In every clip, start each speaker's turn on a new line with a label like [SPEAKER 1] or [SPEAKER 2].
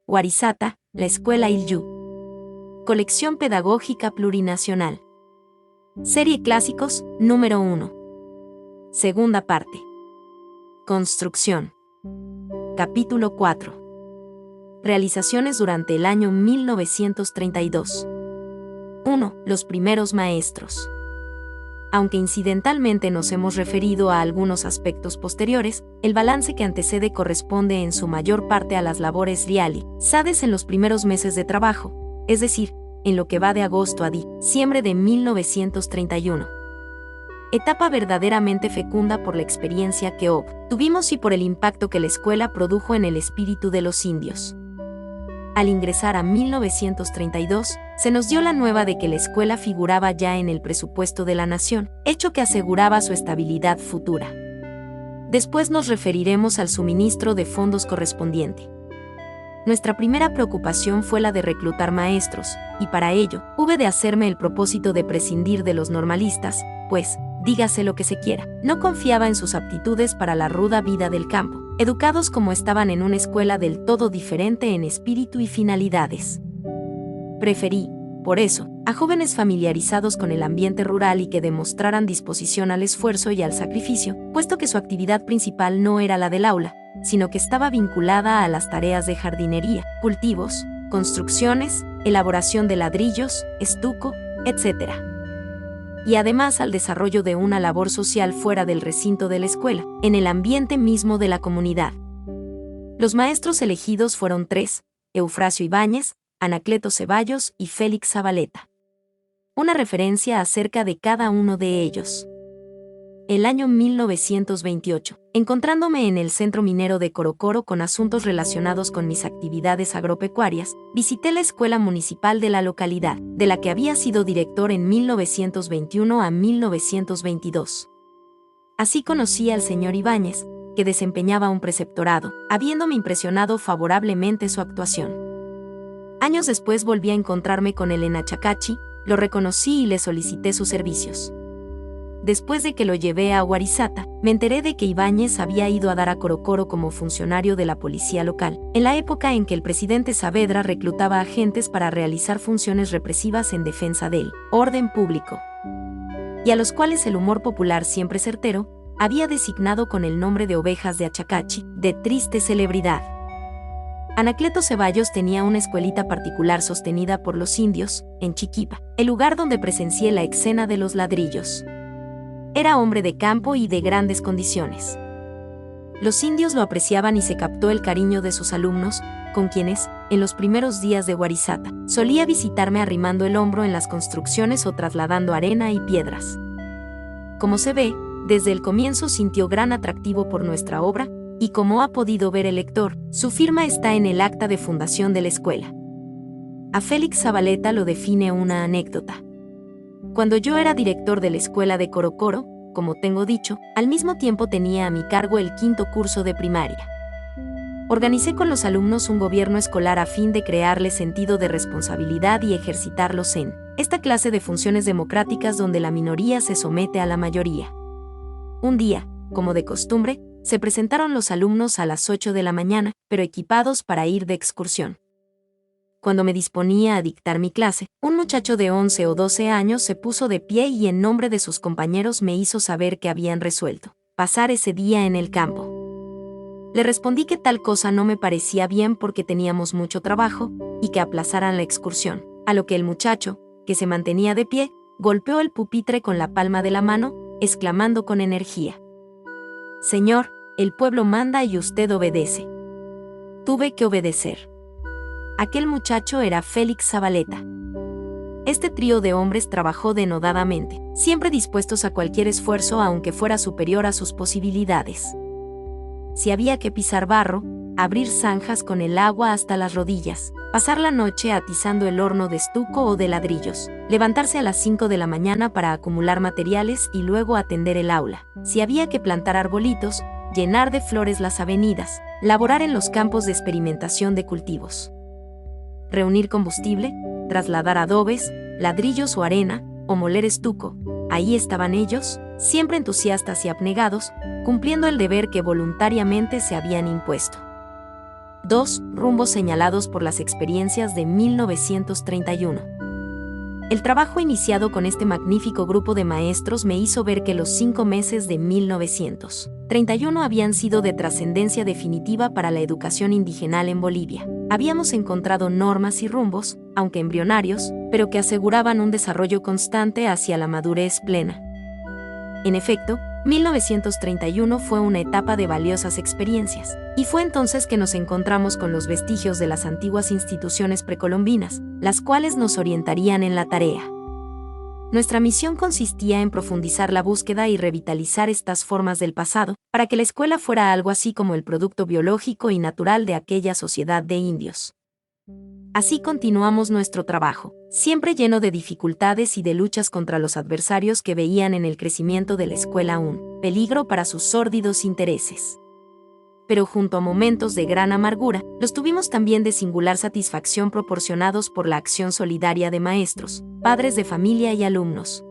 [SPEAKER 1] Warisata, la Escuela Ilyu. Colección Pedagógica Plurinacional. Serie Clásicos, número 1. Segunda parte. Construcción. Capítulo 4. Realizaciones durante el año 1932. 1. Los primeros maestros. Aunque incidentalmente nos hemos referido a algunos aspectos posteriores, el balance que antecede corresponde en su mayor parte a las labores realizadas en los primeros meses de trabajo, es decir, en lo que va de agosto a diciembre de 1931. Etapa verdaderamente fecunda por la experiencia que obtuvimos y por el impacto que la escuela produjo en el espíritu de los indios. Al ingresar a 1932, se nos dio la nueva de que la escuela figuraba ya en el presupuesto de la nación, hecho que aseguraba su estabilidad futura. Después nos referiremos al suministro de fondos correspondiente. Nuestra primera preocupación fue la de reclutar maestros, y para ello, hube de hacerme el propósito de prescindir de los normalistas, pues, dígase lo que se quiera, no confiaba en sus aptitudes para la ruda vida del campo, educados como estaban en una escuela del todo diferente en espíritu y finalidades. Preferí, por eso, a jóvenes familiarizados con el ambiente rural y que demostraran disposición al esfuerzo y al sacrificio, puesto que su actividad principal no era la del aula, sino que estaba vinculada a las tareas de jardinería, cultivos, construcciones, elaboración de ladrillos, estuco, etc. Y además al desarrollo de una labor social fuera del recinto de la escuela, en el ambiente mismo de la comunidad. Los maestros elegidos fueron 3, Eufrasio Ibáñez, Anacleto Ceballos y Félix Zabaleta. Una referencia acerca de cada uno de ellos. El año 1928, encontrándome en el centro minero de Corocoro con asuntos relacionados con mis actividades agropecuarias, visité la escuela municipal de la localidad, de la que había sido director en 1921 a 1922. Así conocí al señor Ibáñez, que desempeñaba un preceptorado, habiéndome impresionado favorablemente su actuación. Años después volví a encontrarme con él en Achacachi, lo reconocí y le solicité sus servicios. Después de que lo llevé a Warisata, me enteré de que Ibáñez había ido a dar a Corocoro como funcionario de la policía local, en la época en que el presidente Saavedra reclutaba agentes para realizar funciones represivas en defensa del orden público, y a los cuales el humor popular siempre certero había designado con el nombre de ovejas de Achacachi, de triste celebridad. Anacleto Ceballos tenía una escuelita particular sostenida por los indios, en Chiquipa, el lugar donde presencié la escena de los ladrillos. Era hombre de campo y de grandes condiciones. Los indios lo apreciaban y se captó el cariño de sus alumnos, con quienes, en los primeros días de Warisata, solía visitarme arrimando el hombro en las construcciones o trasladando arena y piedras. Como se ve, desde el comienzo sintió gran atractivo por nuestra obra, y como ha podido ver el lector, su firma está en el acta de fundación de la escuela. A Félix Zabaleta lo define una anécdota. Cuando yo era director de la escuela de Corocoro, como tengo dicho, al mismo tiempo tenía a mi cargo el 5º curso de primaria. Organicé con los alumnos un gobierno escolar a fin de crearles sentido de responsabilidad y ejercitarlos en esta clase de funciones democráticas donde la minoría se somete a la mayoría. Un día, como de costumbre, se presentaron los alumnos a las 8 de la mañana, pero equipados para ir de excursión. Cuando me disponía a dictar mi clase, un muchacho de 11 o 12 años se puso de pie y en nombre de sus compañeros me hizo saber que habían resuelto pasar ese día en el campo. Le respondí que tal cosa no me parecía bien porque teníamos mucho trabajo y que aplazaran la excursión, a lo que el muchacho, que se mantenía de pie, golpeó el pupitre con la palma de la mano, exclamando con energía: «Señor, el pueblo manda y usted obedece». Tuve que obedecer. Aquel muchacho era Félix Zabaleta. Este trío de hombres trabajó denodadamente, siempre dispuestos a cualquier esfuerzo aunque fuera superior a sus posibilidades. Si había que pisar barro, abrir zanjas con el agua hasta las rodillas, pasar la noche atizando el horno de estuco o de ladrillos, levantarse a las 5 de la mañana para acumular materiales y luego atender el aula. Si había que plantar arbolitos, llenar de flores las avenidas, laborar en los campos de experimentación de cultivos, reunir combustible, trasladar adobes, ladrillos o arena, o moler estuco, ahí estaban ellos, siempre entusiastas y abnegados, cumpliendo el deber que voluntariamente se habían impuesto. 2. Rumbos señalados por las experiencias de 1931. El trabajo iniciado con este magnífico grupo de maestros me hizo ver que los 5 meses de 1931 habían sido de trascendencia definitiva para la educación indigenal en Bolivia. Habíamos encontrado normas y rumbos, aunque embrionarios, pero que aseguraban un desarrollo constante hacia la madurez plena. En efecto, 1931 fue una etapa de valiosas experiencias, y fue entonces que nos encontramos con los vestigios de las antiguas instituciones precolombinas, las cuales nos orientarían en la tarea. Nuestra misión consistía en profundizar la búsqueda y revitalizar estas formas del pasado, para que la escuela fuera algo así como el producto biológico y natural de aquella sociedad de indios. Así continuamos nuestro trabajo, siempre lleno de dificultades y de luchas contra los adversarios que veían en el crecimiento de la escuela un peligro para sus sórdidos intereses. Pero junto a momentos de gran amargura, los tuvimos también de singular satisfacción proporcionados por la acción solidaria de maestros, padres de familia y alumnos.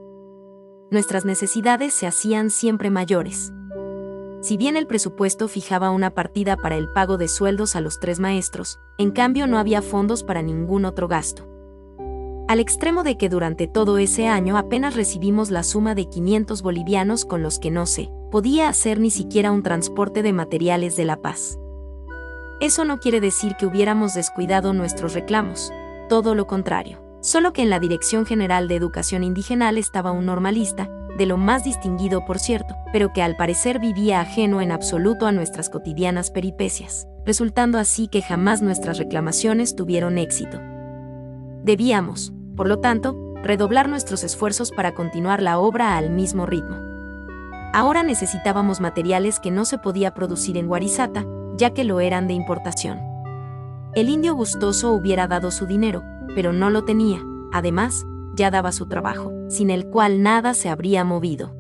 [SPEAKER 1] Nuestras necesidades se hacían siempre mayores. Si bien el presupuesto fijaba una partida para el pago de sueldos a los 3 maestros, en cambio no había fondos para ningún otro gasto. Al extremo de que durante todo ese año apenas recibimos la suma de 500 bolivianos con los que no se podía hacer ni siquiera un transporte de materiales de La Paz. Eso no quiere decir que hubiéramos descuidado nuestros reclamos, todo lo contrario, solo que en la Dirección General de Educación Indigenal estaba un normalista, de lo más distinguido por cierto, pero que al parecer vivía ajeno en absoluto a nuestras cotidianas peripecias, resultando así que jamás nuestras reclamaciones tuvieron éxito. Debíamos, por lo tanto, redoblar nuestros esfuerzos para continuar la obra al mismo ritmo. Ahora necesitábamos materiales que no se podía producir en Guarizata, ya que lo eran de importación. El indio gustoso hubiera dado su dinero, pero no lo tenía, además, ya daba su trabajo, sin el cual nada se habría movido.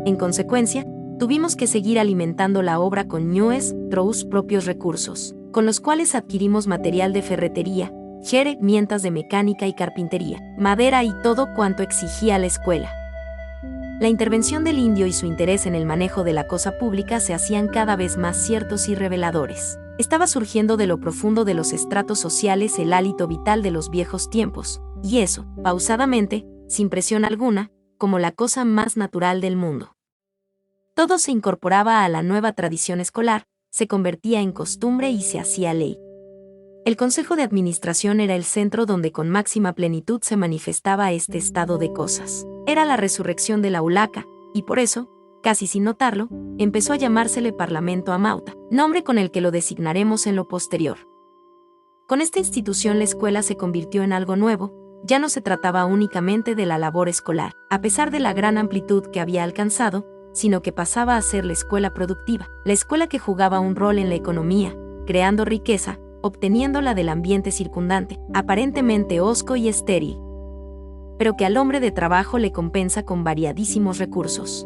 [SPEAKER 1] En consecuencia, tuvimos que seguir alimentando la obra con nuestros propios recursos, con los cuales adquirimos material de ferretería, herramientas de mecánica y carpintería, madera y todo cuanto exigía la escuela. La intervención del indio y su interés en el manejo de la cosa pública se hacían cada vez más ciertos y reveladores. Estaba surgiendo de lo profundo de los estratos sociales el hálito vital de los viejos tiempos, y eso, pausadamente, sin presión alguna, como la cosa más natural del mundo. Todo se incorporaba a la nueva tradición escolar, se convertía en costumbre y se hacía ley. El Consejo de Administración era el centro donde con máxima plenitud se manifestaba este estado de cosas. Era la resurrección de la Ulaca, y por eso, casi sin notarlo, empezó a llamársele Parlamento Amauta, nombre con el que lo designaremos en lo posterior. Con esta institución la escuela se convirtió en algo nuevo, ya no se trataba únicamente de la labor escolar, a pesar de la gran amplitud que había alcanzado, sino que pasaba a ser la escuela productiva, la escuela que jugaba un rol en la economía, creando riqueza, obteniéndola del ambiente circundante, aparentemente hosco y estéril, pero que al hombre de trabajo le compensa con variadísimos recursos.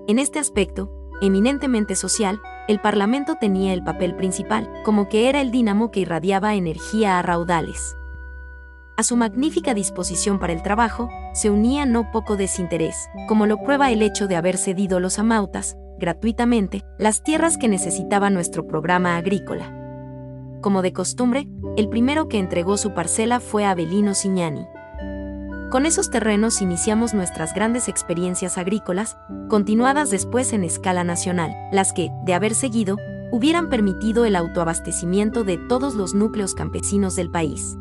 [SPEAKER 1] En este aspecto, eminentemente social, el Parlamento tenía el papel principal, como que era el dínamo que irradiaba energía a raudales. A su magnífica disposición para el trabajo, se unía no poco desinterés, como lo prueba el hecho de haber cedido los amautas, gratuitamente, las tierras que necesitaba nuestro programa agrícola. Como de costumbre, el primero que entregó su parcela fue Avelino Siñani. Con esos terrenos iniciamos nuestras grandes experiencias agrícolas, continuadas después en escala nacional, las que, de haber seguido, hubieran permitido el autoabastecimiento de todos los núcleos campesinos del país.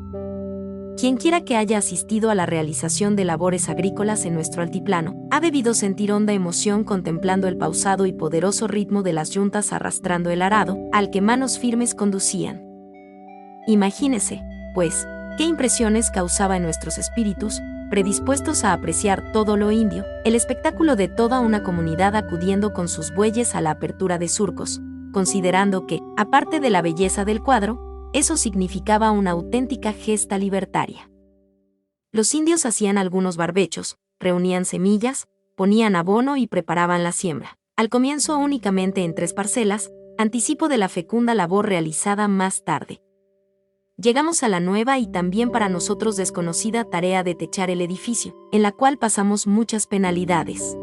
[SPEAKER 1] Quienquiera que haya asistido a la realización de labores agrícolas en nuestro altiplano, ha debido sentir honda emoción contemplando el pausado y poderoso ritmo de las yuntas arrastrando el arado, al que manos firmes conducían. Imagínese, pues, qué impresiones causaba en nuestros espíritus, predispuestos a apreciar todo lo indio, el espectáculo de toda una comunidad acudiendo con sus bueyes a la apertura de surcos, considerando que, aparte de la belleza del cuadro, eso significaba una auténtica gesta libertaria. Los indios hacían algunos barbechos, reunían semillas, ponían abono y preparaban la siembra. Al comienzo únicamente en 3 parcelas, anticipo de la fecunda labor realizada más tarde. llegamos a la nueva y también para nosotros desconocida tarea de techar el edificio, en la cual pasamos muchas penalidades.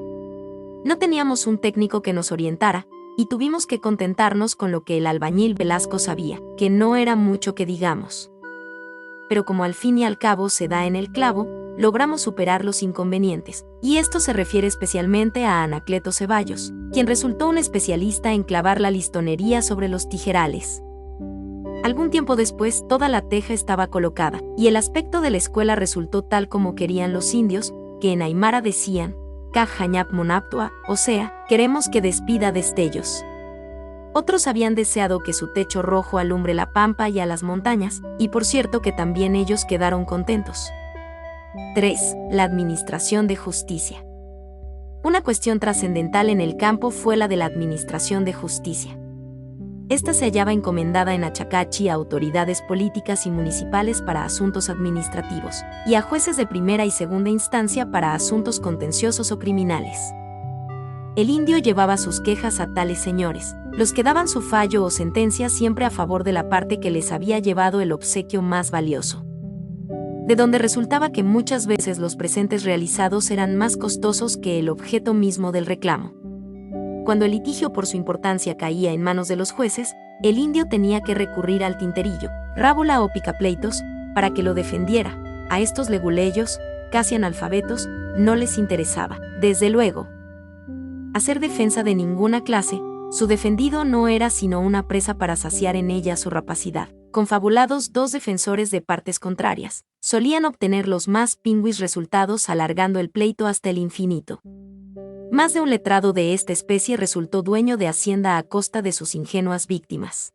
[SPEAKER 1] No teníamos un técnico que nos orientara, y tuvimos que contentarnos con lo que el albañil Velasco sabía, que no era mucho que digamos. Pero como al fin y al cabo se da en el clavo, logramos superar los inconvenientes, y esto se refiere especialmente a Anacleto Ceballos, quien resultó un especialista en clavar la listonería sobre los tijerales. Algún tiempo después toda la teja estaba colocada, y el aspecto de la escuela resultó tal como querían los indios, que en aymara decían, Cajañap Monaptua, o sea, queremos que despida destellos. Otros habían deseado que su techo rojo alumbre la pampa y a las montañas, y por cierto que también ellos quedaron contentos. 3. La administración de justicia. Una cuestión trascendental en el campo fue la de la administración de justicia. Esta se hallaba encomendada en Achacachi a autoridades políticas y municipales para asuntos administrativos, y a jueces de primera y segunda instancia para asuntos contenciosos o criminales. El indio llevaba sus quejas a tales señores, los que daban su fallo o sentencia siempre a favor de la parte que les había llevado el obsequio más valioso. De donde resultaba que muchas veces los presentes realizados eran más costosos que el objeto mismo del reclamo. Cuando el litigio por su importancia caía en manos de los jueces, el indio tenía que recurrir al tinterillo, rábula o picapleitos, para que lo defendiera. A estos leguleyos, casi analfabetos, no les interesaba, desde luego, hacer defensa de ninguna clase. Su defendido no era sino una presa para saciar en ella su rapacidad. Confabulados dos defensores de partes contrarias, solían obtener los más pingüis resultados alargando el pleito hasta el infinito. Más de un letrado de esta especie resultó dueño de hacienda a costa de sus ingenuas víctimas.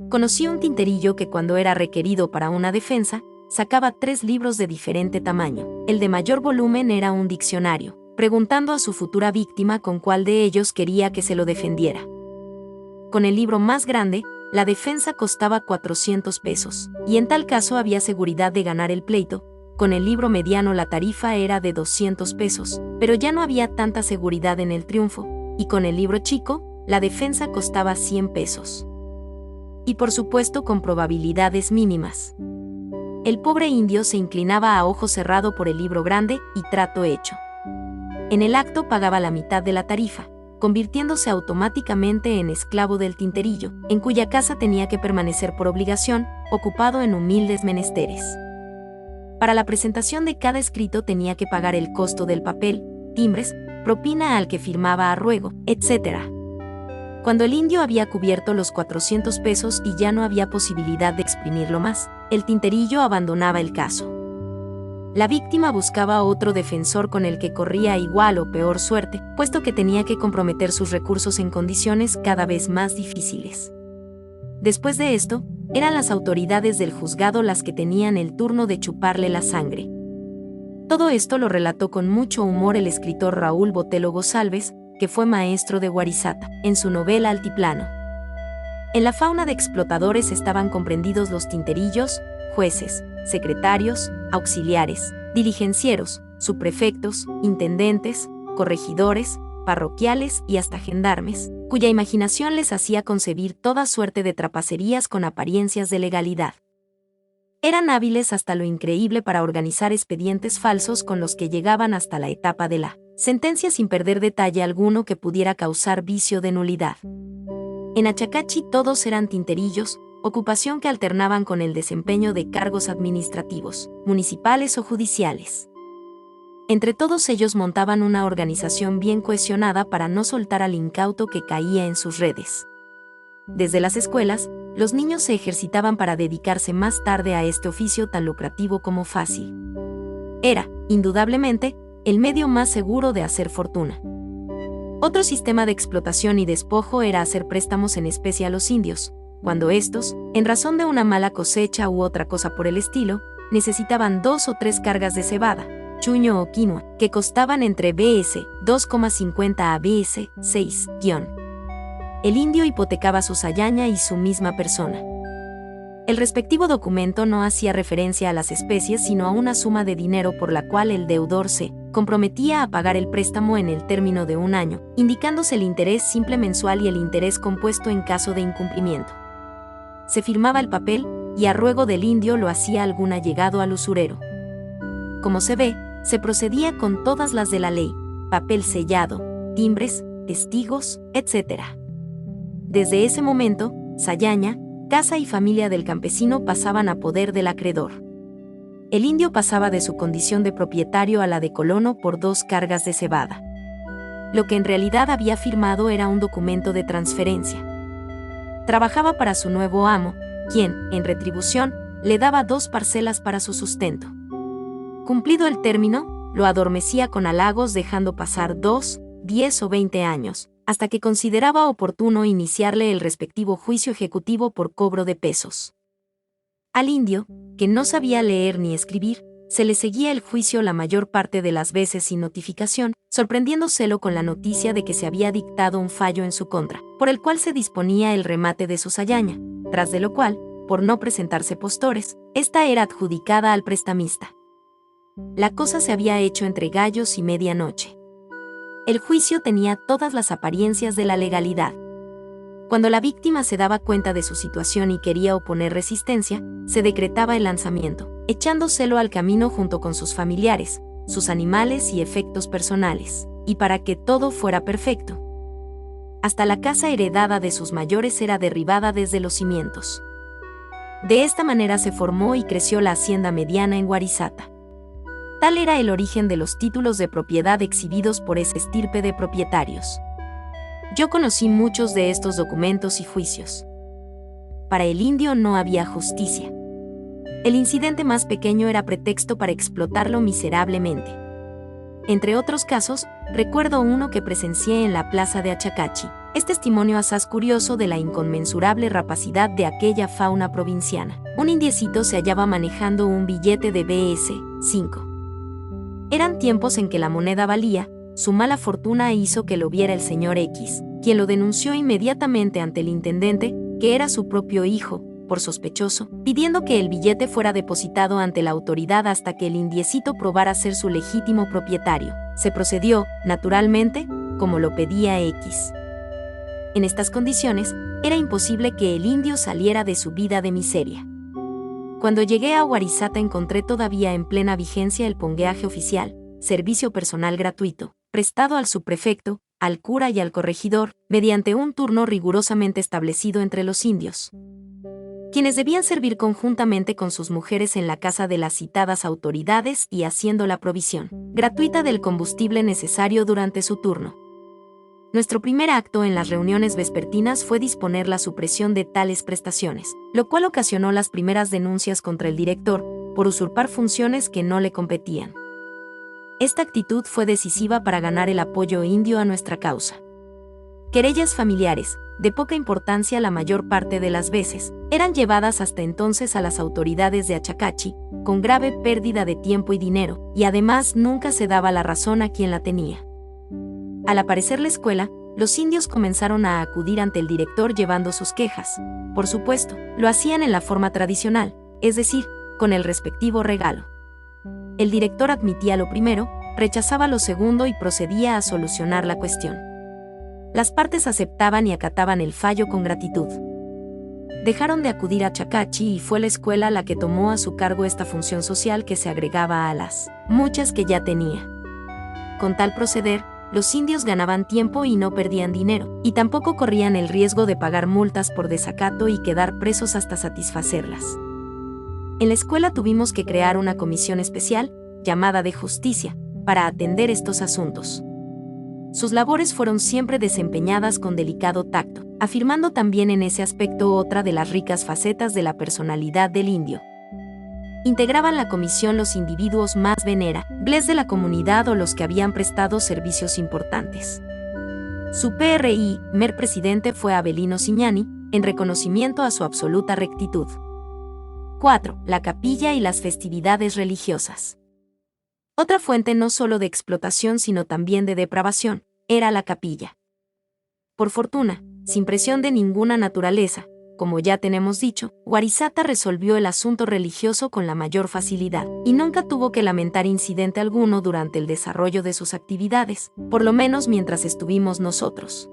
[SPEAKER 1] Conocí un tinterillo que cuando era requerido para una defensa, sacaba 3 libros de diferente tamaño. El de mayor volumen era un diccionario, preguntando a su futura víctima con cuál de ellos quería que se lo defendiera. Con el libro más grande, la defensa costaba 400 pesos, y en tal caso había seguridad de ganar el pleito. Con el libro mediano la tarifa era de 200 pesos, pero ya no había tanta seguridad en el triunfo, y con el libro chico, la defensa costaba 100 pesos. Y por supuesto con probabilidades mínimas. El pobre indio se inclinaba a ojo cerrado por el libro grande y trato hecho. En el acto pagaba la mitad de la tarifa, convirtiéndose automáticamente en esclavo del tinterillo, en cuya casa tenía que permanecer por obligación, ocupado en humildes menesteres. Para la presentación de cada escrito tenía que pagar el costo del papel, timbres, propina al que firmaba a ruego, etc. Cuando el indio había cubierto los 400 pesos y ya no había posibilidad de exprimirlo más, el tinterillo abandonaba el caso. La víctima buscaba otro defensor con el que corría igual o peor suerte, puesto que tenía que comprometer sus recursos en condiciones cada vez más difíciles. Después de esto, eran las autoridades del juzgado las que tenían el turno de chuparle la sangre. Todo esto lo relató con mucho humor el escritor Raúl Botelho González, que fue maestro de Guarizata, en su novela Altiplano. En la fauna de explotadores estaban comprendidos los tinterillos, jueces, secretarios, auxiliares, diligencieros, subprefectos, intendentes, corregidores, parroquiales y hasta gendarmes, cuya imaginación les hacía concebir toda suerte de trapacerías con apariencias de legalidad. Eran hábiles hasta lo increíble para organizar expedientes falsos con los que llegaban hasta la etapa de la sentencia sin perder detalle alguno que pudiera causar vicio de nulidad. En Achacachi todos eran tinterillos, ocupación que alternaban con el desempeño de cargos administrativos, municipales o judiciales. Entre todos ellos montaban una organización bien cohesionada para no soltar al incauto que caía en sus redes. Desde las escuelas, los niños se ejercitaban para dedicarse más tarde a este oficio tan lucrativo como fácil. Era, indudablemente, el medio más seguro de hacer fortuna. Otro sistema de explotación y despojo era hacer préstamos en especie a los indios, cuando estos, en razón de una mala cosecha u otra cosa por el estilo, necesitaban 2 o 3 cargas de cebada, chuño o quinoa, que costaban entre BS 2,50 a BS 6 guión. El indio hipotecaba su sayaña y su misma persona. El respectivo documento no hacía referencia a las especies sino a una suma de dinero por la cual el deudor se comprometía a pagar el préstamo en el término de un año, indicándose el interés simple mensual y el interés compuesto en caso de incumplimiento. Se firmaba el papel, y a ruego del indio lo hacía algún allegado al usurero. Como se ve, se procedía con todas las de la ley, papel sellado, timbres, testigos, etc. Desde ese momento, Sayaña, casa y familia del campesino pasaban a poder del acreedor. El indio pasaba de su condición de propietario a la de colono por 2 cargas de cebada. Lo que en realidad había firmado era un documento de transferencia. Trabajaba para su nuevo amo, quien, en retribución, le daba 2 parcelas para su sustento. Cumplido el término, lo adormecía con halagos dejando pasar 2, 10 o 20 años, hasta que consideraba oportuno iniciarle el respectivo juicio ejecutivo por cobro de pesos. Al indio, que no sabía leer ni escribir, se le seguía el juicio la mayor parte de las veces sin notificación, sorprendiéndoselo con la noticia de que se había dictado un fallo en su contra, por el cual se disponía el remate de su sayaña, tras de lo cual, por no presentarse postores, esta era adjudicada al prestamista. La cosa se había hecho entre gallos y medianoche. El juicio tenía todas las apariencias de la legalidad. Cuando la víctima se daba cuenta de su situación y quería oponer resistencia, se decretaba el lanzamiento, echándoselo al camino junto con sus familiares, sus animales y efectos personales, y para que todo fuera perfecto. Hasta la casa heredada de sus mayores era derribada desde los cimientos. De esta manera se formó y creció la hacienda mediana en Guarizata. Tal era el origen de los títulos de propiedad exhibidos por esa estirpe de propietarios. Yo conocí muchos de estos documentos y juicios. Para el indio no había justicia. El incidente más pequeño era pretexto para explotarlo miserablemente. Entre otros casos, recuerdo uno que presencié en la plaza de Achacachi. Es testimonio asaz curioso de la inconmensurable rapacidad de aquella fauna provinciana. Un indiecito se hallaba manejando un billete de BS 5. Eran tiempos en que la moneda valía. Su mala fortuna hizo que lo viera el señor X, quien lo denunció inmediatamente ante el intendente, que era su propio hijo, por sospechoso, pidiendo que el billete fuera depositado ante la autoridad hasta que el indiecito probara ser su legítimo propietario. Se procedió, naturalmente, como lo pedía X. En estas condiciones, era imposible que el indio saliera de su vida de miseria. Cuando llegué a Guarizata encontré todavía en plena vigencia el pongueaje oficial, servicio personal gratuito, prestado al subprefecto, al cura y al corregidor, mediante un turno rigurosamente establecido entre los indios, quienes debían servir conjuntamente con sus mujeres en la casa de las citadas autoridades y haciendo la provisión gratuita del combustible necesario durante su turno. Nuestro primer acto en las reuniones vespertinas fue disponer la supresión de tales prestaciones, lo cual ocasionó las primeras denuncias contra el director, por usurpar funciones que no le competían. Esta actitud fue decisiva para ganar el apoyo indio a nuestra causa. Querellas familiares, de poca importancia la mayor parte de las veces, eran llevadas hasta entonces a las autoridades de Achacachi, con grave pérdida de tiempo y dinero, y además nunca se daba la razón a quien la tenía. Al aparecer la escuela, los indios comenzaron a acudir ante el director llevando sus quejas. Por supuesto, lo hacían en la forma tradicional, es decir, con el respectivo regalo. El director admitía lo primero, rechazaba lo segundo y procedía a solucionar la cuestión. Las partes aceptaban y acataban el fallo con gratitud. Dejaron de acudir a Achacachi y fue la escuela la que tomó a su cargo esta función social que se agregaba a las muchas que ya tenía. Con tal proceder, los indios ganaban tiempo y no perdían dinero, y tampoco corrían el riesgo de pagar multas por desacato y quedar presos hasta satisfacerlas. En la escuela tuvimos que crear una comisión especial, llamada de justicia, para atender estos asuntos. Sus labores fueron siempre desempeñadas con delicado tacto, afirmando también en ese aspecto otra de las ricas facetas de la personalidad del indio. Integraban la comisión los individuos más venerables de la comunidad o los que habían prestado servicios importantes. Su primer presidente fue Avelino Ciñani, en reconocimiento a su absoluta rectitud. 4. La capilla y las festividades religiosas. Otra fuente no solo de explotación sino también de depravación, era la capilla. Por fortuna, sin presión de ninguna naturaleza, como ya tenemos dicho, Guarizata resolvió el asunto religioso con la mayor facilidad, y nunca tuvo que lamentar incidente alguno durante el desarrollo de sus actividades, por lo menos mientras estuvimos nosotros.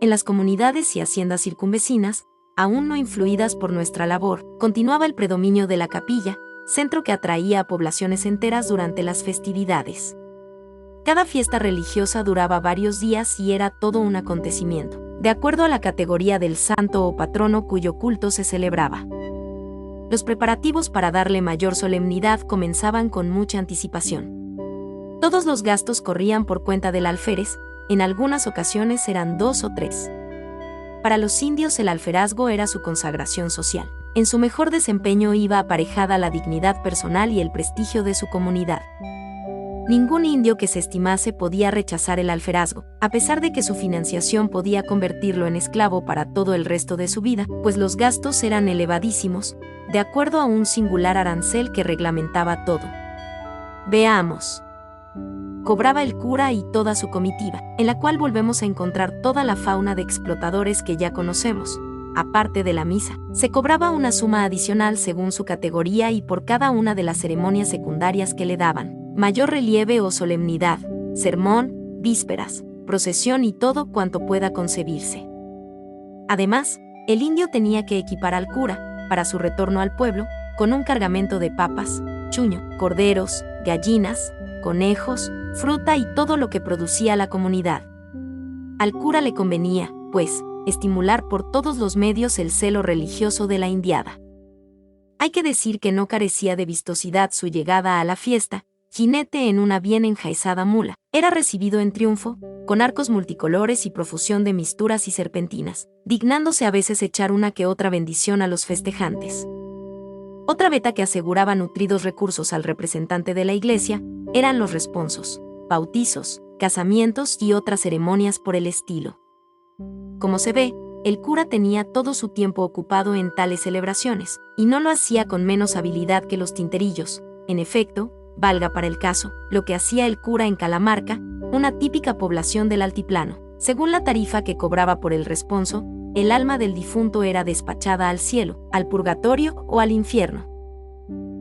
[SPEAKER 1] En las comunidades y haciendas circunvecinas, aún no influidas por nuestra labor, continuaba el predominio de la capilla, centro que atraía a poblaciones enteras durante las festividades. Cada fiesta religiosa duraba varios días y era todo un acontecimiento, de acuerdo a la categoría del santo o patrono cuyo culto se celebraba. Los preparativos para darle mayor solemnidad comenzaban con mucha anticipación. Todos los gastos corrían por cuenta del alférez, en algunas ocasiones eran 2 o 3. Para los indios el alferazgo era su consagración social. En su mejor desempeño iba aparejada la dignidad personal y el prestigio de su comunidad. Ningún indio que se estimase podía rechazar el alferazgo, a pesar de que su financiación podía convertirlo en esclavo para todo el resto de su vida, pues los gastos eran elevadísimos, de acuerdo a un singular arancel que reglamentaba todo. Veamos. Cobraba el cura y toda su comitiva, en la cual volvemos a encontrar toda la fauna de explotadores que ya conocemos. Aparte de la misa, se cobraba una suma adicional según su categoría y por cada una de las ceremonias secundarias que le daban mayor relieve o solemnidad, sermón, vísperas, procesión y todo cuanto pueda concebirse. Además, el indio tenía que equipar al cura, para su retorno al pueblo, con un cargamento de papas, chuño, corderos, gallinas, conejos, fruta y todo lo que producía la comunidad. Al cura le convenía, pues, estimular por todos los medios el celo religioso de la indiada. Hay que decir que no carecía de vistosidad su llegada a la fiesta. Jinete en una bien enjaezada mula, era recibido en triunfo, con arcos multicolores y profusión de misturas y serpentinas, dignándose a veces echar una que otra bendición a los festejantes. Otra veta que aseguraba nutridos recursos al representante de la iglesia eran los responsos, bautizos, casamientos y otras ceremonias por el estilo. Como se ve, el cura tenía todo su tiempo ocupado en tales celebraciones, y no lo hacía con menos habilidad que los tinterillos. En efecto, valga para el caso, lo que hacía el cura en Calamarca, una típica población del altiplano. Según la tarifa que cobraba por el responso, el alma del difunto era despachada al cielo, al purgatorio o al infierno.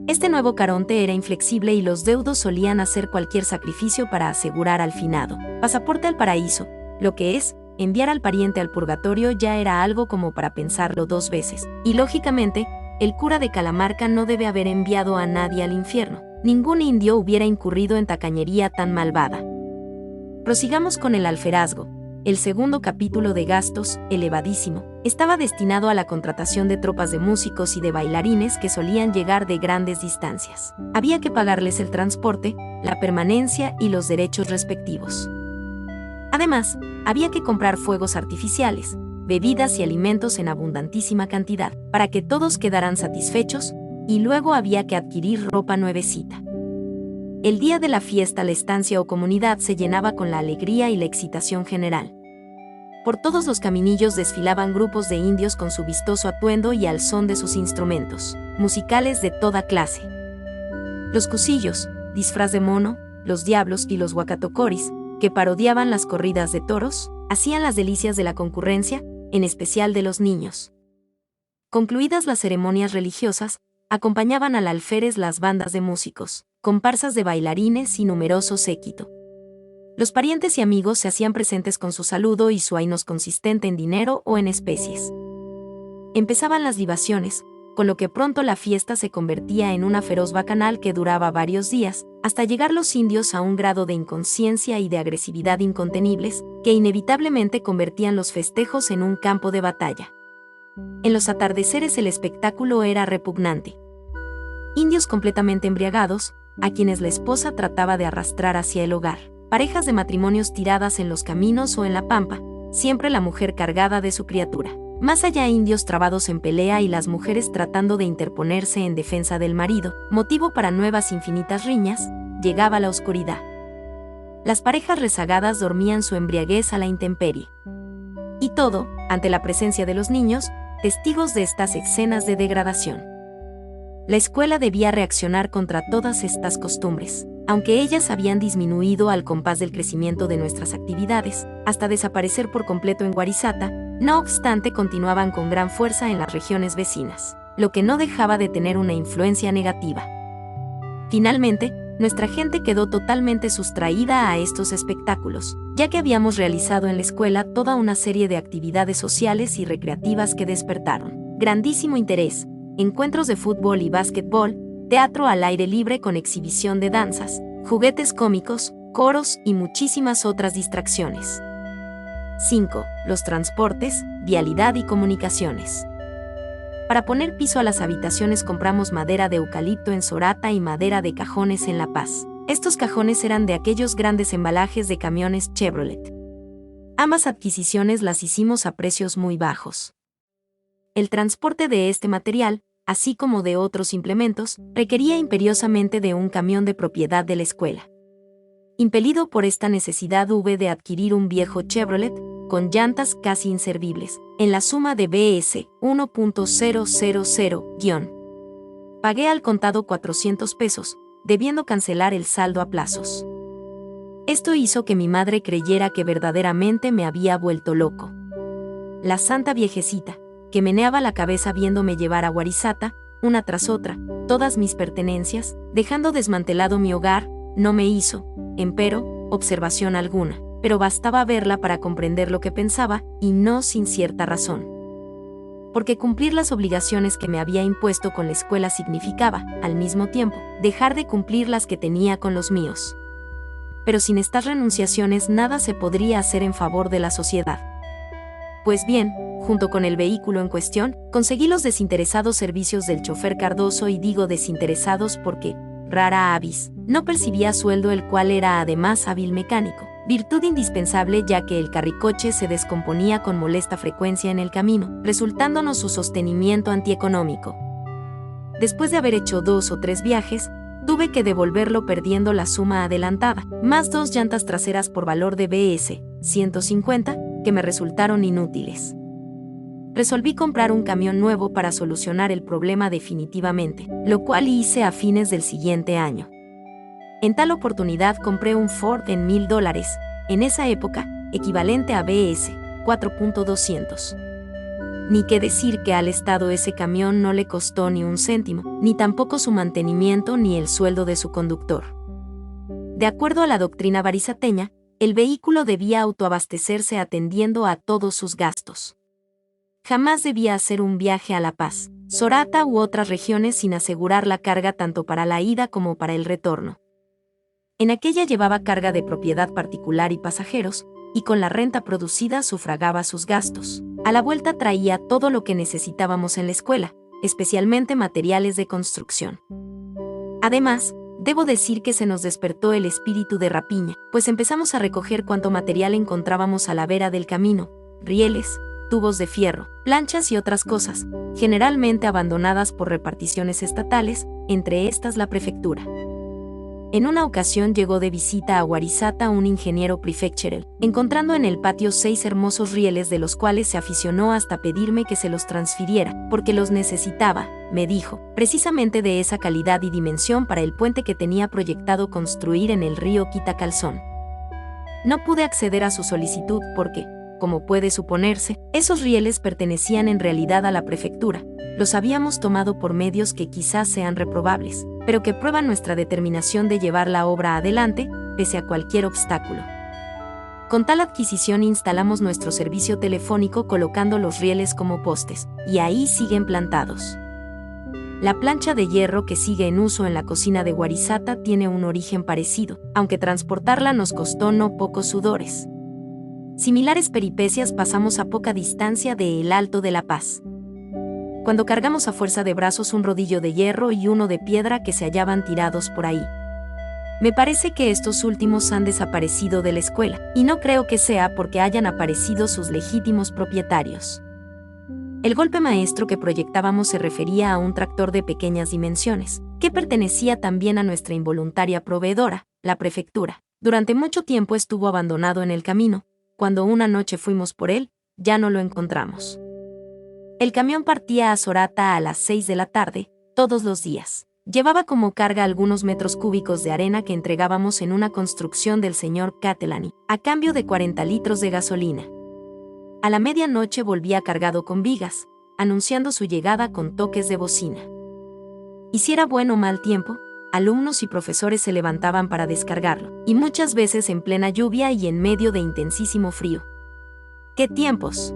[SPEAKER 1] Este nuevo Caronte era inflexible y los deudos solían hacer cualquier sacrificio para asegurar al finado pasaporte al paraíso, lo que es, enviar al pariente al purgatorio ya era algo como para pensarlo 2 veces, y lógicamente, el cura de Calamarca no debe haber enviado a nadie al infierno. Ningún indio hubiera incurrido en tacañería tan malvada. Prosigamos con el alferazgo. El segundo capítulo de gastos, elevadísimo, estaba destinado a la contratación de tropas de músicos y de bailarines que solían llegar de grandes distancias. Había que pagarles el transporte, la permanencia y los derechos respectivos. Además, había que comprar fuegos artificiales, bebidas y alimentos en abundantísima cantidad, para que todos quedaran satisfechos, y luego había que adquirir ropa nuevecita. El día de la fiesta la estancia o comunidad se llenaba con la alegría y la excitación general. Por todos los caminillos desfilaban grupos de indios con su vistoso atuendo y al son de sus instrumentos musicales de toda clase. Los cusillos, disfraz de mono, los diablos y los huacatocoris, que parodiaban las corridas de toros, hacían las delicias de la concurrencia, en especial de los niños. Concluidas las ceremonias religiosas, acompañaban al alférez las bandas de músicos, comparsas de bailarines y numeroso séquito. Los parientes y amigos se hacían presentes con su saludo y su ainos consistente en dinero o en especies. Empezaban las libaciones, con lo que pronto la fiesta se convertía en una feroz bacanal que duraba varios días, hasta llegar los indios a un grado de inconsciencia y de agresividad incontenibles, que inevitablemente convertían los festejos en un campo de batalla. En los atardeceres el espectáculo era repugnante. Indios completamente embriagados, a quienes la esposa trataba de arrastrar hacia el hogar. Parejas de matrimonios tiradas en los caminos o en la pampa, siempre la mujer cargada de su criatura. Más allá indios trabados en pelea y las mujeres tratando de interponerse en defensa del marido, motivo para nuevas infinitas riñas, llegaba la oscuridad. Las parejas rezagadas dormían su embriaguez a la intemperie. Y todo, ante la presencia de los niños, testigos de estas escenas de degradación. La escuela debía reaccionar contra todas estas costumbres, aunque ellas habían disminuido al compás del crecimiento de nuestras actividades, hasta desaparecer por completo en Guarizata, no obstante continuaban con gran fuerza en las regiones vecinas, lo que no dejaba de tener una influencia negativa. Finalmente, nuestra gente quedó totalmente sustraída a estos espectáculos, ya que habíamos realizado en la escuela toda una serie de actividades sociales y recreativas que despertaron grandísimo interés: encuentros de fútbol y básquetbol, teatro al aire libre con exhibición de danzas, juguetes cómicos, coros y muchísimas otras distracciones. 5. Los transportes, vialidad y comunicaciones. Para poner piso a las habitaciones compramos madera de eucalipto en Sorata y madera de cajones en La Paz. Estos cajones eran de aquellos grandes embalajes de camiones Chevrolet. Ambas adquisiciones las hicimos a precios muy bajos. El transporte de este material, así como de otros implementos, requería imperiosamente de un camión de propiedad de la escuela. Impelido por esta necesidad hube de adquirir un viejo Chevrolet, con llantas casi inservibles, en la suma de BS 1.000-. Pagué al contado 400 pesos, debiendo cancelar el saldo a plazos. Esto hizo que mi madre creyera que verdaderamente me había vuelto loco. La santa viejecita, que meneaba la cabeza viéndome llevar a Guarizata, una tras otra, todas mis pertenencias, dejando desmantelado mi hogar, no me hizo, empero, observación alguna, pero bastaba verla para comprender lo que pensaba, y no sin cierta razón. Porque cumplir las obligaciones que me había impuesto con la escuela significaba, al mismo tiempo, dejar de cumplir las que tenía con los míos. Pero sin estas renunciaciones nada se podría hacer en favor de la sociedad. Pues bien, junto con el vehículo en cuestión, conseguí los desinteresados servicios del chofer Cardoso, y digo desinteresados porque, rara avis, no percibía sueldo, el cual era además hábil mecánico, virtud indispensable ya que el carricoche se descomponía con molesta frecuencia en el camino, resultándonos su sostenimiento antieconómico. Después de haber hecho 2 o 3 viajes, tuve que devolverlo perdiendo la suma adelantada, más 2 llantas traseras por valor de BS 150, que me resultaron inútiles. Resolví comprar un camión nuevo para solucionar el problema definitivamente, lo cual hice a fines del siguiente año. En tal oportunidad compré un Ford en $1,000, en esa época, equivalente a BS 4.200. Ni qué decir que al Estado ese camión no le costó ni un céntimo, ni tampoco su mantenimiento ni el sueldo de su conductor. De acuerdo a la doctrina barizateña, el vehículo debía autoabastecerse atendiendo a todos sus gastos. Jamás debía hacer un viaje a La Paz, Sorata u otras regiones sin asegurar la carga tanto para la ida como para el retorno. En aquella llevaba carga de propiedad particular y pasajeros, y con la renta producida sufragaba sus gastos. A la vuelta traía todo lo que necesitábamos en la escuela, especialmente materiales de construcción. Además, debo decir que se nos despertó el espíritu de rapiña, pues empezamos a recoger cuanto material encontrábamos a la vera del camino: rieles, tubos de fierro, planchas y otras cosas, generalmente abandonadas por reparticiones estatales, entre estas la prefectura. En una ocasión llegó de visita a Guarizata un ingeniero prefectural, encontrando en el patio 6 hermosos rieles, de los cuales se aficionó hasta pedirme que se los transfiriera, porque los necesitaba, me dijo, precisamente de esa calidad y dimensión para el puente que tenía proyectado construir en el río Quitacalzón. No pude acceder a su solicitud porque, como puede suponerse, esos rieles pertenecían en realidad a la prefectura. Los habíamos tomado por medios que quizás sean reprobables, pero que prueban nuestra determinación de llevar la obra adelante, pese a cualquier obstáculo. Con tal adquisición instalamos nuestro servicio telefónico colocando los rieles como postes, y ahí siguen plantados. La plancha de hierro que sigue en uso en la cocina de Guarizata tiene un origen parecido, aunque transportarla nos costó no pocos sudores. Similares peripecias pasamos a poca distancia de El Alto de La Paz, cuando cargamos a fuerza de brazos un rodillo de hierro y uno de piedra que se hallaban tirados por ahí. Me parece que estos últimos han desaparecido de la escuela, y no creo que sea porque hayan aparecido sus legítimos propietarios. El golpe maestro que proyectábamos se refería a un tractor de pequeñas dimensiones, que pertenecía también a nuestra involuntaria proveedora, la prefectura. Durante mucho tiempo estuvo abandonado en el camino. Cuando una noche fuimos por él, ya no lo encontramos. El camión partía a Sorata a las 6 de la tarde, todos los días. Llevaba como carga algunos metros cúbicos de arena que entregábamos en una construcción del señor Catelani, a cambio de 40 litros de gasolina. A la medianoche volvía cargado con vigas, anunciando su llegada con toques de bocina. Hiciera buen o mal tiempo, alumnos y profesores se levantaban para descargarlo, y muchas veces en plena lluvia y en medio de intensísimo frío. ¡Qué tiempos!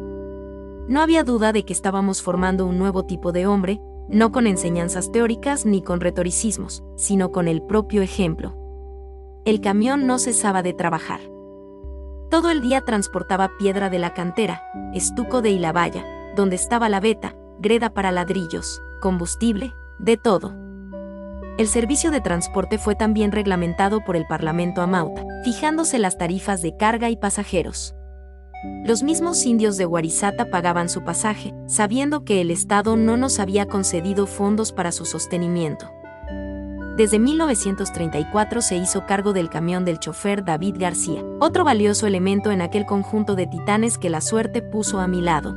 [SPEAKER 1] No había duda de que estábamos formando un nuevo tipo de hombre, no con enseñanzas teóricas ni con retoricismos, sino con el propio ejemplo. El camión no cesaba de trabajar. Todo el día transportaba piedra de la cantera, estuco de Ilabaya, donde estaba la veta, greda para ladrillos, combustible, de todo. El servicio de transporte fue también reglamentado por el Parlamento Amauta, fijándose las tarifas de carga y pasajeros. Los mismos indios de Warisata pagaban su pasaje, sabiendo que el Estado no nos había concedido fondos para su sostenimiento. Desde 1934 se hizo cargo del camión del chofer David García, otro valioso elemento en aquel conjunto de titanes que la suerte puso a mi lado.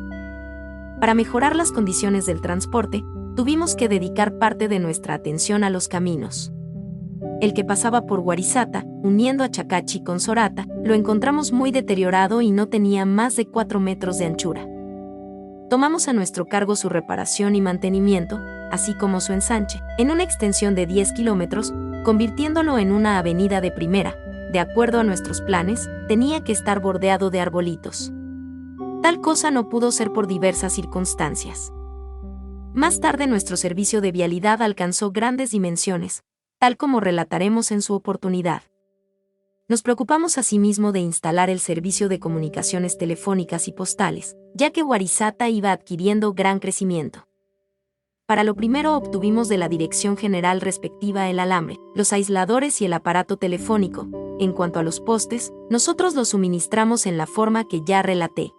[SPEAKER 1] Para mejorar las condiciones del transporte, tuvimos que dedicar parte de nuestra atención a los caminos. El que pasaba por Warisata, uniendo a Chacachi con Sorata, lo encontramos muy deteriorado y no tenía más de 4 metros de anchura. Tomamos a nuestro cargo su reparación y mantenimiento, así como su ensanche, en una extensión de 10 kilómetros, convirtiéndolo en una avenida de primera. De acuerdo a nuestros planes, tenía que estar bordeado de arbolitos. Tal cosa no pudo ser por diversas circunstancias. Más tarde nuestro servicio de vialidad alcanzó grandes dimensiones, tal como relataremos en su oportunidad. Nos preocupamos asimismo de instalar el servicio de comunicaciones telefónicas y postales, ya que Warisata iba adquiriendo gran crecimiento. Para lo primero obtuvimos de la Dirección General respectiva el alambre, los aisladores y el aparato telefónico. En cuanto a los postes, nosotros los suministramos en la forma que ya relaté.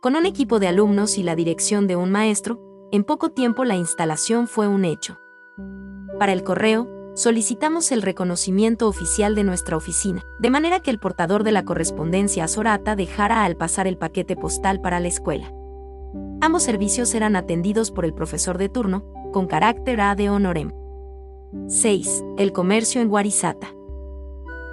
[SPEAKER 1] Con un equipo de alumnos y la dirección de un maestro, en poco tiempo la instalación fue un hecho. Para el correo, solicitamos el reconocimiento oficial de nuestra oficina, de manera que el portador de la correspondencia a Sorata dejara al pasar el paquete postal para la escuela. Ambos servicios eran atendidos por el profesor de turno, con carácter ad honorem. 6. El comercio en Warisata.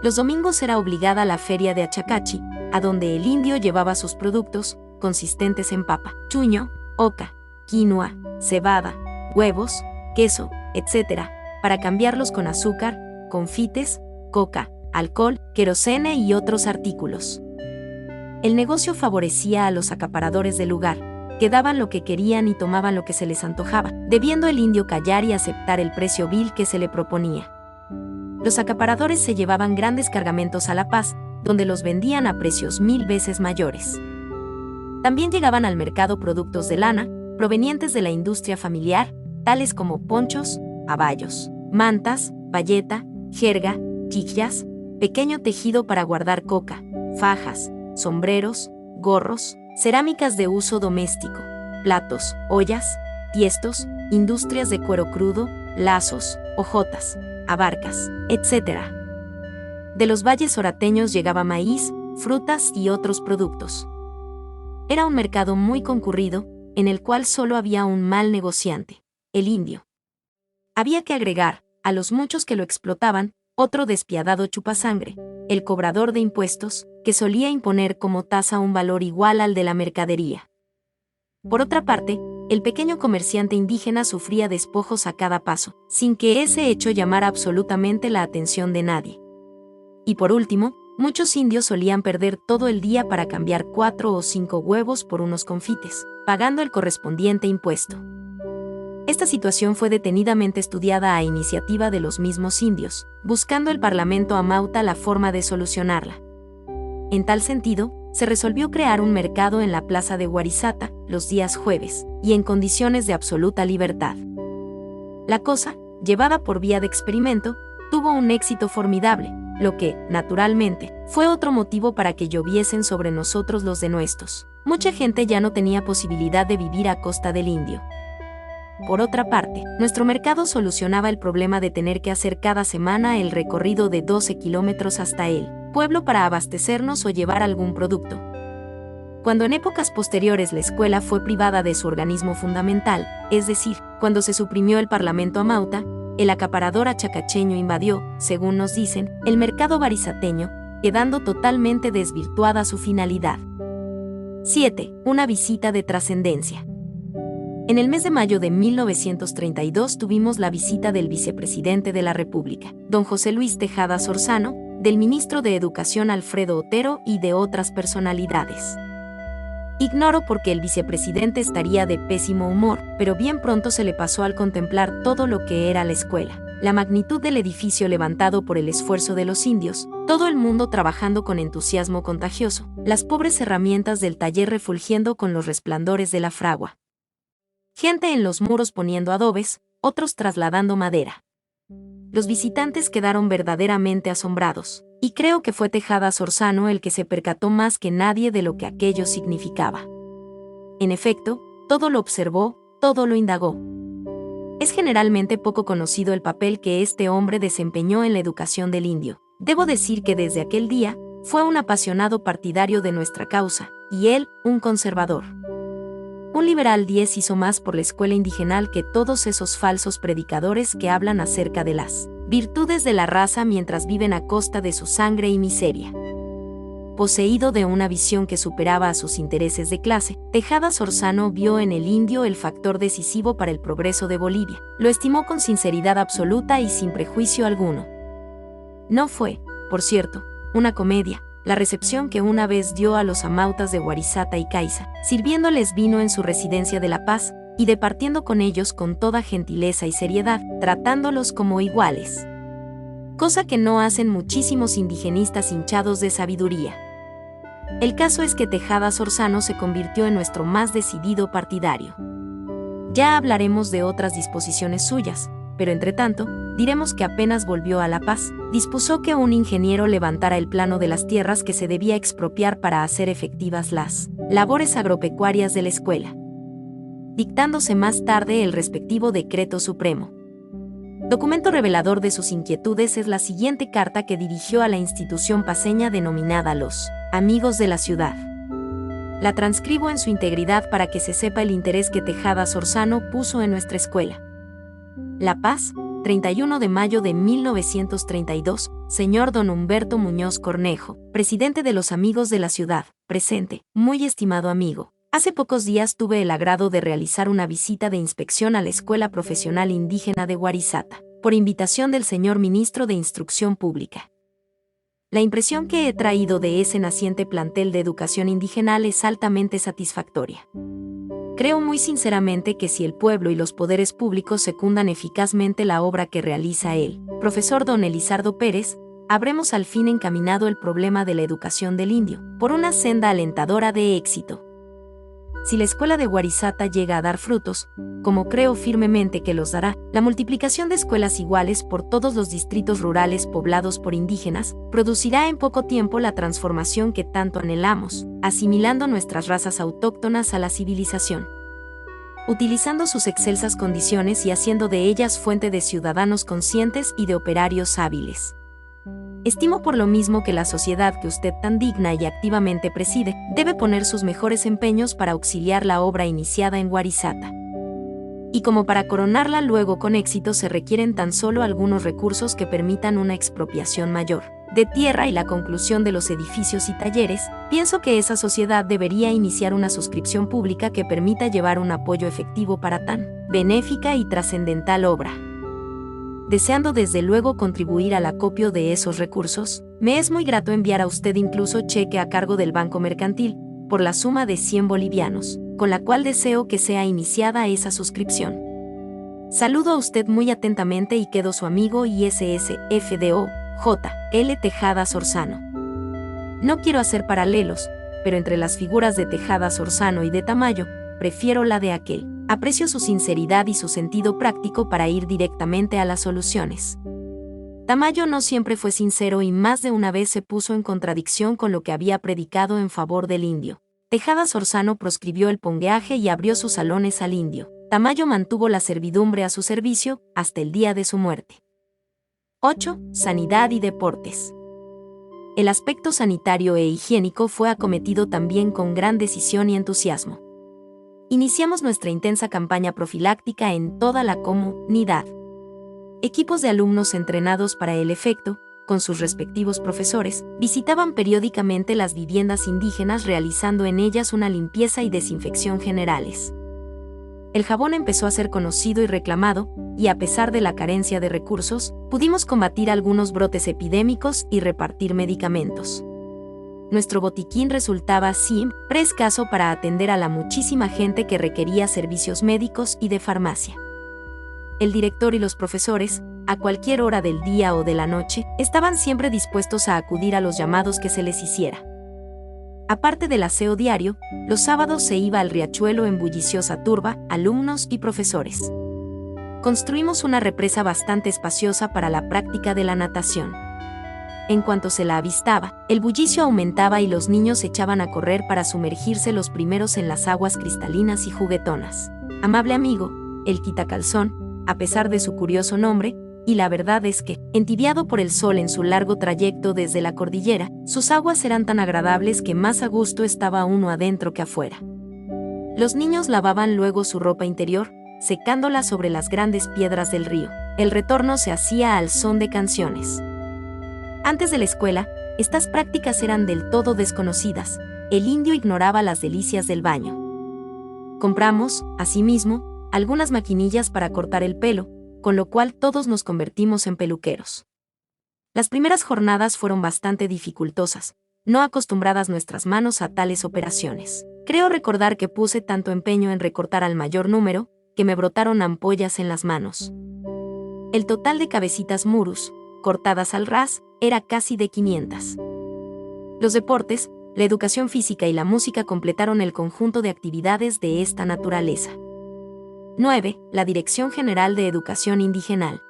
[SPEAKER 1] Los domingos era obligada la feria de Achacachi, a donde el indio llevaba sus productos, consistentes en papa, chuño, oca, quinoa, cebada, huevos, queso, etc., para cambiarlos con azúcar, confites, coca, alcohol, querosene y otros artículos. El negocio favorecía a los acaparadores del lugar, que daban lo que querían y tomaban lo que se les antojaba, debiendo el indio callar y aceptar el precio vil que se le proponía. Los acaparadores se llevaban grandes cargamentos a La Paz, donde los vendían a precios 1000 veces mayores. También llegaban al mercado productos de lana, provenientes de la industria familiar, tales como ponchos, abayos, mantas, bayeta, jerga, quillas, pequeño tejido para guardar coca, fajas, sombreros, gorros, cerámicas de uso doméstico, platos, ollas, tiestos, industrias de cuero crudo, lazos, hojotas, abarcas, etc. De los valles orateños llegaba maíz, frutas y otros productos. Era un mercado muy concurrido, en el cual solo había un mal negociante, el indio. Había que agregar, a los muchos que lo explotaban, otro despiadado chupasangre, el cobrador de impuestos, que solía imponer como tasa un valor igual al de la mercadería. Por otra parte, el pequeño comerciante indígena sufría despojos a cada paso, sin que ese hecho llamara absolutamente la atención de nadie. Y por último, muchos indios solían perder todo el día para cambiar 4 o 5 huevos por unos confites, pagando el correspondiente impuesto. Esta situación fue detenidamente estudiada a iniciativa de los mismos indios, buscando el Parlamento Amauta la forma de solucionarla. En tal sentido, se resolvió crear un mercado en la plaza de Warisata, los días jueves, y en condiciones de absoluta libertad. La cosa, llevada por vía de experimento, tuvo un éxito formidable, lo que, naturalmente, fue otro motivo para que lloviesen sobre nosotros los denuestos. Mucha gente ya no tenía posibilidad de vivir a costa del indio. Por otra parte, nuestro mercado solucionaba el problema de tener que hacer cada semana el recorrido de 12 kilómetros hasta el pueblo para abastecernos o llevar algún producto. Cuando en épocas posteriores la escuela fue privada de su organismo fundamental, es decir, cuando se suprimió el Parlamento Amauta, el acaparador achacacheño invadió, según nos dicen, el mercado barisateño, quedando totalmente desvirtuada su finalidad. 7. Una visita de trascendencia. En el mes de mayo de 1932 tuvimos la visita del vicepresidente de la República, don José Luis Tejada Sorzano, del ministro de Educación Alfredo Otero y de otras personalidades. Ignoro por qué el vicepresidente estaría de pésimo humor, pero bien pronto se le pasó al contemplar todo lo que era la escuela, la magnitud del edificio levantado por el esfuerzo de los indios, todo el mundo trabajando con entusiasmo contagioso, las pobres herramientas del taller refulgiendo con los resplandores de la fragua. Gente en los muros poniendo adobes, otros trasladando madera. Los visitantes quedaron verdaderamente asombrados, y creo que fue Tejada Sorzano el que se percató más que nadie de lo que aquello significaba. En efecto, todo lo observó, todo lo indagó. Es generalmente poco conocido el papel que este hombre desempeñó en la educación del indio. Debo decir que desde aquel día, fue un apasionado partidario de nuestra causa, y él, un conservador. Un liberal 10 hizo más por la escuela indigenal que todos esos falsos predicadores que hablan acerca de las virtudes de la raza mientras viven a costa de su sangre y miseria. Poseído de una visión que superaba a sus intereses de clase, Tejada Sorzano vio en el indio el factor decisivo para el progreso de Bolivia. Lo estimó con sinceridad absoluta y sin prejuicio alguno. No fue, por cierto, una comedia, la recepción que una vez dio a los amautas de Guarizata y Caiza, sirviéndoles vino en su residencia de La Paz, y departiendo con ellos con toda gentileza y seriedad, tratándolos como iguales. Cosa que no hacen muchísimos indigenistas hinchados de sabiduría. El caso es que Tejada Sorzano se convirtió en nuestro más decidido partidario. Ya hablaremos de otras disposiciones suyas, pero entretanto, diremos que apenas volvió a La Paz, dispuso que un ingeniero levantara el plano de las tierras que se debía expropiar para hacer efectivas las labores agropecuarias de la escuela, dictándose más tarde el respectivo decreto supremo. Documento revelador de sus inquietudes es la siguiente carta que dirigió a la institución paceña denominada los Amigos de la Ciudad. La transcribo en su integridad para que se sepa el interés que Tejada Sorzano puso en nuestra escuela. La Paz, 31 de mayo de 1932, señor don Humberto Muñoz Cornejo, presidente de los Amigos de la Ciudad, presente, muy estimado amigo. Hace pocos días tuve el agrado de realizar una visita de inspección a la Escuela Profesional Indígena de Guarizata, por invitación del señor ministro de Instrucción Pública. La impresión que he traído de ese naciente plantel de educación indigenal es altamente satisfactoria. Creo muy sinceramente que si el pueblo y los poderes públicos secundan eficazmente la obra que realiza el profesor don Elizardo Pérez, habremos al fin encaminado el problema de la educación del indio, por una senda alentadora de éxito. Si la escuela de Guarizata llega a dar frutos, como creo firmemente que los dará, la multiplicación de escuelas iguales por todos los distritos rurales poblados por indígenas, producirá en poco tiempo la transformación que tanto anhelamos, asimilando nuestras razas autóctonas a la civilización, utilizando sus excelsas condiciones y haciendo de ellas fuente de ciudadanos conscientes y de operarios hábiles. Estimo por lo mismo que la sociedad que usted tan digna y activamente preside, debe poner sus mejores empeños para auxiliar la obra iniciada en Guarizata. Y como para coronarla luego con éxito se requieren tan solo algunos recursos que permitan una expropiación mayor de tierra y la conclusión de los edificios y talleres, pienso que esa sociedad debería iniciar una suscripción pública que permita llevar un apoyo efectivo para tan benéfica y trascendental obra. Deseando desde luego contribuir al acopio de esos recursos, me es muy grato enviar a usted incluso cheque a cargo del Banco Mercantil, por la suma de 100 bolivianos, con la cual deseo que sea iniciada esa suscripción. Saludo a usted muy atentamente y quedo su amigo ISS FDO, J. L. Tejada Sorzano. No quiero hacer paralelos, pero entre las figuras de Tejada Sorzano y de Tamayo, prefiero la de aquel. Aprecio su sinceridad y su sentido práctico para ir directamente a las soluciones. Tamayo no siempre fue sincero y más de una vez se puso en contradicción con lo que había predicado en favor del indio. Tejada Sorzano proscribió el pongueaje y abrió sus salones al indio. Tamayo mantuvo la servidumbre a su servicio hasta el día de su muerte. 8. Sanidad y deportes. El aspecto sanitario e higiénico fue acometido también con gran decisión y entusiasmo. Iniciamos nuestra intensa campaña profiláctica en toda la comunidad. Equipos de alumnos entrenados para el efecto, con sus respectivos profesores, visitaban periódicamente las viviendas indígenas realizando en ellas una limpieza y desinfección generales. el jabón empezó a ser conocido y reclamado, y a pesar de la carencia de recursos, pudimos combatir algunos brotes epidémicos y repartir medicamentos. Nuestro botiquín resultaba siempre escaso para atender a la muchísima gente que requería servicios médicos y de farmacia. El director y los profesores, a cualquier hora del día o de la noche, estaban siempre dispuestos a acudir a los llamados que se les hiciera. Aparte del aseo diario, los sábados se iba al riachuelo en bulliciosa turba, alumnos y profesores. Construimos una represa bastante espaciosa para la práctica de la natación. En cuanto se la avistaba, el bullicio aumentaba y los niños se echaban a correr para sumergirse los primeros en las aguas cristalinas y juguetonas. Amable amigo, el quitacalzón, a pesar de su curioso nombre, y la verdad es que, entibiado por el sol en su largo trayecto desde la cordillera, sus aguas eran tan agradables que más a gusto estaba uno adentro que afuera. Los niños lavaban luego su ropa interior, secándola sobre las grandes piedras del río. El retorno se hacía al son de canciones. Antes de la escuela, estas prácticas eran del todo desconocidas. El indio ignoraba las delicias del baño. Compramos, asimismo, algunas maquinillas para cortar el pelo, con lo cual todos nos convertimos en peluqueros. Las primeras jornadas fueron bastante dificultosas, no acostumbradas nuestras manos a tales operaciones. Creo recordar que puse tanto empeño en recortar al mayor número, que me brotaron ampollas en las manos. El total de cabecitas murus, cortadas al ras, era casi de 500. Los deportes, la educación física y la música completaron el conjunto de actividades de esta naturaleza. 9. La Dirección General de Educación Indigenal.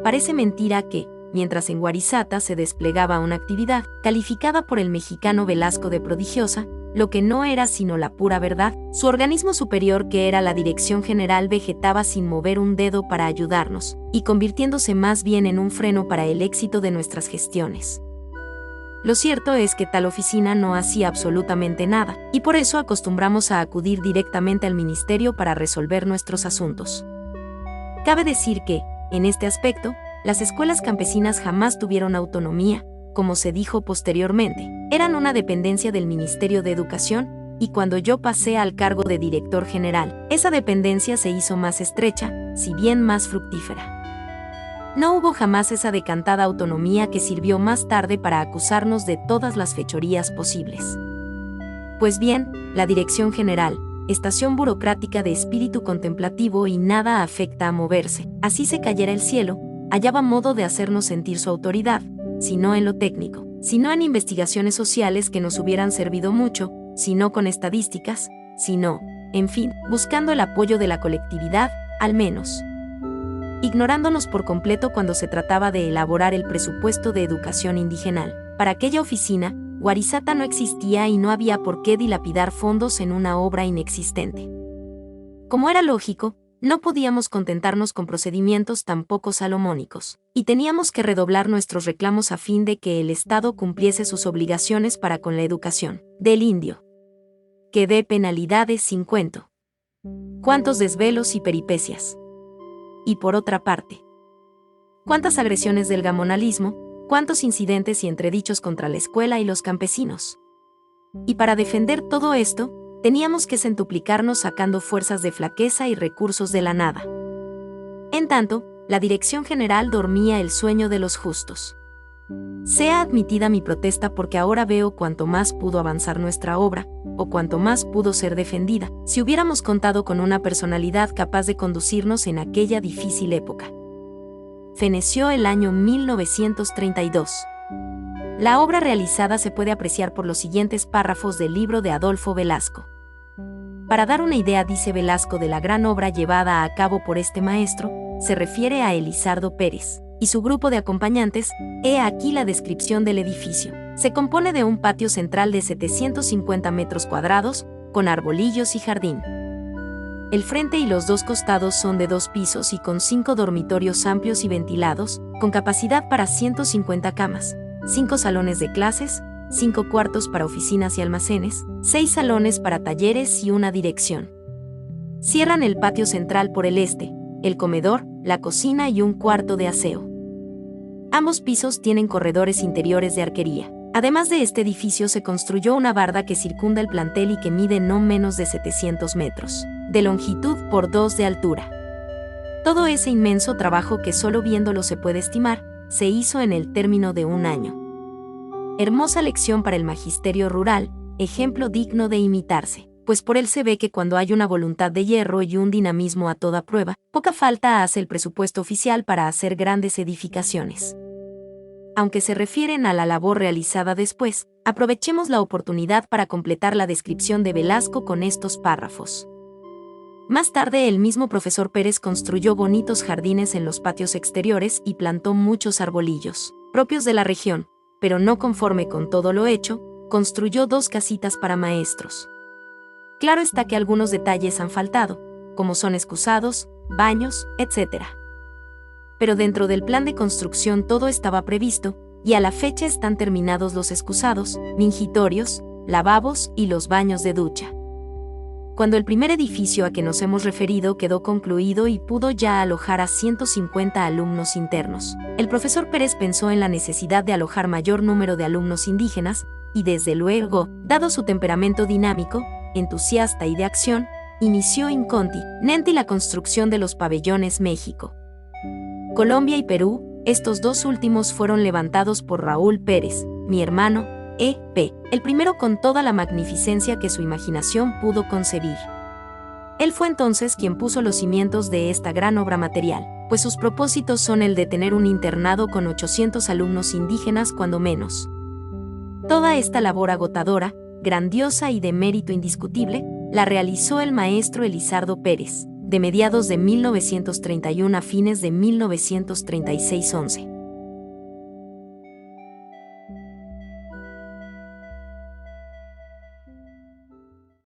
[SPEAKER 1] Parece mentira que, mientras en Guarizata se desplegaba una actividad, calificada por el mexicano Velasco de prodigiosa, lo que no era sino la pura verdad, su organismo superior que era la Dirección General vegetaba sin mover un dedo para ayudarnos, y convirtiéndose más bien en un freno para el éxito de nuestras gestiones. Lo cierto es que tal oficina no hacía absolutamente nada, y por eso acostumbramos a acudir directamente al ministerio para resolver nuestros asuntos. Cabe decir que, en este aspecto, las escuelas campesinas jamás tuvieron autonomía, como se dijo posteriormente, eran una dependencia del Ministerio de Educación, y cuando yo pasé al cargo de director general, esa dependencia se hizo más estrecha, si bien más fructífera. No hubo jamás esa decantada autonomía que sirvió más tarde para acusarnos de todas las fechorías posibles. Pues bien, la Dirección General, estación burocrática de espíritu contemplativo y nada afecta a moverse, así se cayera el cielo, hallaba modo de hacernos sentir su autoridad, si no en lo técnico, sino en investigaciones sociales que nos hubieran servido mucho, si no con estadísticas, sino, en fin, buscando el apoyo de la colectividad, al menos. Ignorándonos por completo cuando se trataba de elaborar el presupuesto de educación indigenal. Para aquella oficina, Guarizata no existía y no había por qué dilapidar fondos en una obra inexistente. Como era lógico, no podíamos contentarnos con procedimientos tan poco salomónicos, y teníamos que redoblar nuestros reclamos a fin de que el Estado cumpliese sus obligaciones para con la educación del indio. Que dé penalidades sin cuento. Cuántos desvelos y peripecias. Y por otra parte, cuántas agresiones del gamonalismo, cuántos incidentes y entredichos contra la escuela y los campesinos. Y para defender todo esto, teníamos que centuplicarnos sacando fuerzas de flaqueza y recursos de la nada. En tanto, la Dirección General dormía el sueño de los justos. Sea admitida mi protesta porque ahora veo cuánto más pudo avanzar nuestra obra, o cuánto más pudo ser defendida, si hubiéramos contado con una personalidad capaz de conducirnos en aquella difícil época. Feneció el año 1932. La obra realizada se puede apreciar por los siguientes párrafos del libro de Adolfo Velasco. Para dar una idea, dice Velasco, de la gran obra llevada a cabo por este maestro, se refiere a Elizardo Pérez y su grupo de acompañantes. He aquí la descripción del edificio. Se compone de un patio central de 750 metros cuadrados, con arbolillos y jardín. El frente y los dos costados son de 2 pisos y con 5 dormitorios amplios y ventilados, con capacidad para 150 camas, 5 salones de clases, 5 cuartos para oficinas y almacenes, 6 salones para talleres y una dirección. Cierran el patio central por el este, el comedor, la cocina y un cuarto de aseo. Ambos pisos tienen corredores interiores de arquería. Además de este edificio se construyó una barda que circunda el plantel y que mide no menos de 700 metros de longitud por 2 de altura. Todo ese inmenso trabajo que solo viéndolo se puede estimar, se hizo en el término de un año. Hermosa lección para el magisterio rural, ejemplo digno de imitarse, pues por él se ve que cuando hay una voluntad de hierro y un dinamismo a toda prueba, poca falta hace el presupuesto oficial para hacer grandes edificaciones. Aunque se refieren a la labor realizada después, aprovechemos la oportunidad para completar la descripción de Velasco con estos párrafos. Más tarde el mismo profesor Pérez construyó bonitos jardines en los patios exteriores y plantó muchos arbolillos, propios de la región, pero no conforme con todo lo hecho, construyó 2 casitas para maestros. Claro está que algunos detalles han faltado, como son excusados, baños, etc. Pero dentro del plan de construcción todo estaba previsto, y a la fecha están terminados los excusados, mingitorios, lavabos y los baños de ducha. Cuando el primer edificio a que nos hemos referido quedó concluido y pudo ya alojar a 150 alumnos internos, el profesor Pérez pensó en la necesidad de alojar mayor número de alumnos indígenas, y desde luego, dado su temperamento dinámico, entusiasta y de acción, inició incontinenti la construcción de los pabellones México, Colombia y Perú. Estos 2 últimos fueron levantados por Raúl Pérez, mi hermano, E.P., el primero con toda la magnificencia que su imaginación pudo concebir. Él fue entonces quien puso los cimientos de esta gran obra material, pues sus propósitos son el de tener un internado con 800 alumnos indígenas cuando menos. Toda esta labor agotadora, grandiosa y de mérito indiscutible, la realizó el maestro Elizardo Pérez, de mediados de 1931 a fines de 1936-11.